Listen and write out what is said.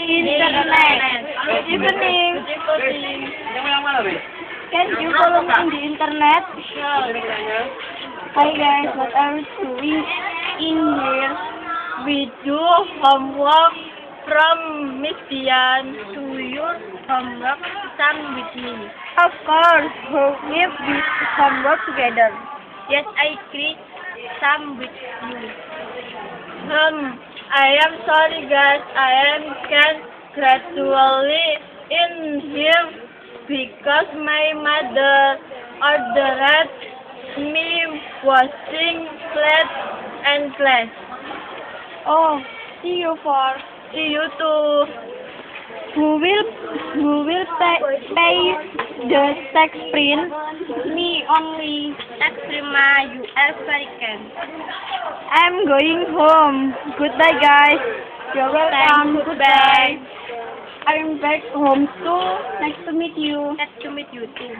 internet. Good evening. Can you follow me in the internet? Hi guys, what are we doing in here? We do homework from Miss Dian. Do your homework some with me. Of course, we did homework together. Yes, I create some with you. I am sorry guys, I am can gradually in here because my mother ordered me washing plates and glass. Oh, see you too. Who will pay the tax print? Me only. Tax prima, you American. I'm going home. Goodbye, guys. You're welcome. Goodbye. I'm back home too. Nice to meet you. Nice to meet you too.